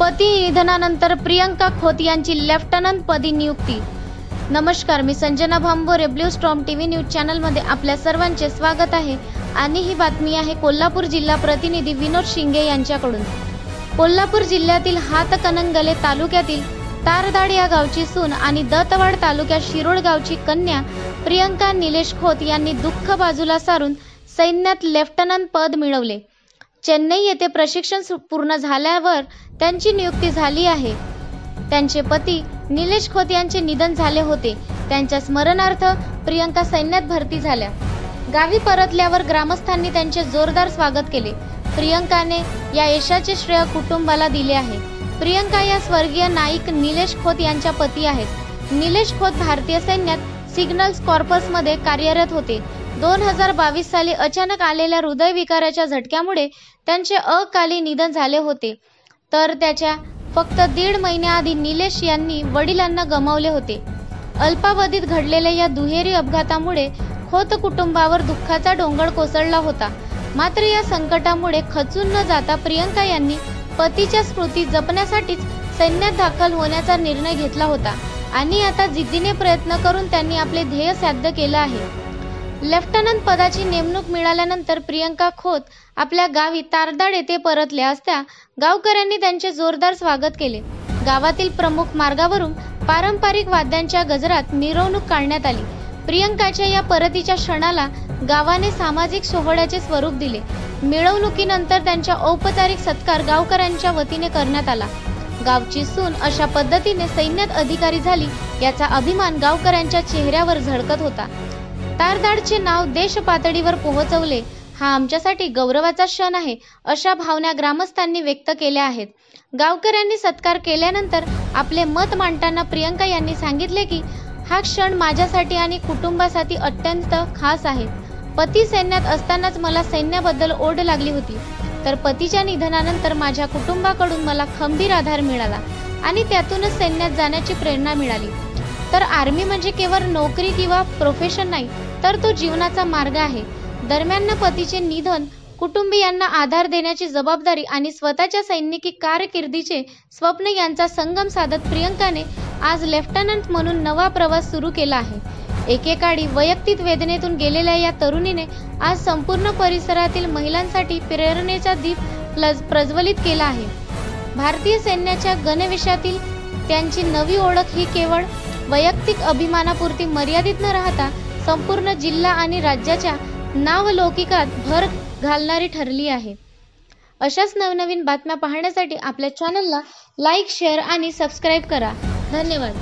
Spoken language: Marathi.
पती निधनानंतर प्रियंका खोत यांची लेफ्टनंट पदी नियुक्ती। नमस्कार, मी Sanjana Bhambore, Blue Storm TV news चॅनलमध्ये आपल्या सर्वांचे स्वागत आहे आणि ही बातमी आहे कोल्हापूर जिल्हा प्रतिनिधी विनोद शिंगे यांच्याकडून। कोल्हापूर जिल्ह्यातील हातकणंगले तालुक्यातील तारदाड या गावची सून आणि दत्तवाड तालुक्यात शिरोळ गावची कन्या प्रियंका निलेश खोत यांनी दुःख बाजूला सारून सैन्यात लेफ्टनंट पद मिळवले। चेन्नई येथे प्रशिक्षण पूर्ण झाल्यावर त्यांची नियुक्ती झाली आहे। त्यांचे पती निलेश खोत यांचे निधन झाले होते। त्यांच्या स्मरणार्थ प्रियंका सैन्यात भरती झाल्या। गावी परतल्यावर ग्रामस्थांनी त्यांचे जोरदार स्वागत केले। प्रियंकाने या यशाचे श्रेय कुटुंबाला दिले आहे। प्रियंका या स्वर्गीय नाईक निलेश खोत यांच्या पती आहेत। निलेश खोत भारतीय सैन्यात सिग्नल्स कॉर्प्समध्ये कार्यरत होते। 2022 साली अचानक आलेल्या हृदयविकाराच्या झटक्यामुळे त्यांचे अकाली निधन झाले होते। तर त्याच्या फक्त 1.5 महिन्याआधी निलेश यांनी वडिलांना गमावले होते। अल्पावधीत घडलेल्या या दुहेरी अपघातामुळे खोत कुटुंबावर दुःखाचा डोंगर कोसळला होता। मात्र या संकटामुळे खचून न जाता प्रियंका यांनी पतीच्या स्मृती जपण्यासाठीच सैन्यात दाखल होण्याचा निर्णय घेतला होता आणि आता जिद्दीने प्रयत्न करून त्यांनी आपले ध्येय साध्य केले आहे। लेफ्टनंट पदाची नेमणूक मिळाल्यानंतर प्रियंका खोत आपल्या गावी तारदाड येथे परतल्या असता गावकऱ्यांनी त्यांचे जोरदार स्वागत केले। गावातील प्रमुख मार्गावरून पारंपरिक वाद्यांच्या गजरात मिरवणूक काढण्यात आली। प्रियंकाच्या या परतीच्या क्षणाला गावाने सामाजिक सोहळ्याचे स्वरूप दिले। मिरवणुकीनंतर त्यांचा औपचारिक सत्कार गावकऱ्यांच्या वतीने करण्यात आला। गावची सून अशा पद्धतीने सैन्यात अधिकारी झाली याचा अभिमान गावकऱ्यांच्या चेहऱ्यावर झळकत होता। तारदाडचे नाव देश पातळीवर पोहोचवले हा आमच्यासाठी गौरवाचा क्षण आहे, अशा भावना ग्रामस्थांनी व्यक्त केल्या आहेत। गावकऱ्यांनी सत्कार केल्यानंतर आपले मत मांडताना प्रियंका यांनी सांगितले की हा क्षण माझ्यासाठी आणि कुटुंबासाठी अत्यंत खास आहे। पती सैन्यात असतानाच मला सैन्याबद्दल ओढ लागली होती, तर पतीच्या निधनानंतर माझ्या कुटुंबाकडून मला खंबीर आधार मिळाला आणि त्यातूनच सैन्यात जाण्याची प्रेरणा मिळाली। तर आर्मी म्हणजे केवळ नोकरी किंवा प्रोफेशन नाही, तर तो जीवनाचा मार्ग आहे। दरम्यान पतीचे निधन, कुटुंबियांना आधार देण्याची जबाबदारी आणि स्वतःच्या सैनिकी कारकिर्दीचे स्वप्न यांचा संगम साधत प्रियंकाने आज लेफ्टनंट म्हणून नवा प्रवास सुरू केला आहे। एकेकाळी वैयक्तिक वेदनेतून गेलेल्या या तरुणीने आज संपूर्ण परिसरातील महिलांसाठी प्रेरणेचा दीप प्रज्वलित केला आहे। भारतीय सैन्याच्या गणवेशातील त्यांची नवी ओळख ही केवळ वैयक्तिक अभिमानापुरती मर्यादित न राहता संपूर्ण जिल्हा आणि राज्याच्या नावलौकिकात भर घालणारी ठरली आहे। अशाच नवनवीन बातम्या पाहण्यासाठी आपल्या चॅनलला लाईक, शेअर आणि सबस्क्राईब करा। धन्यवाद।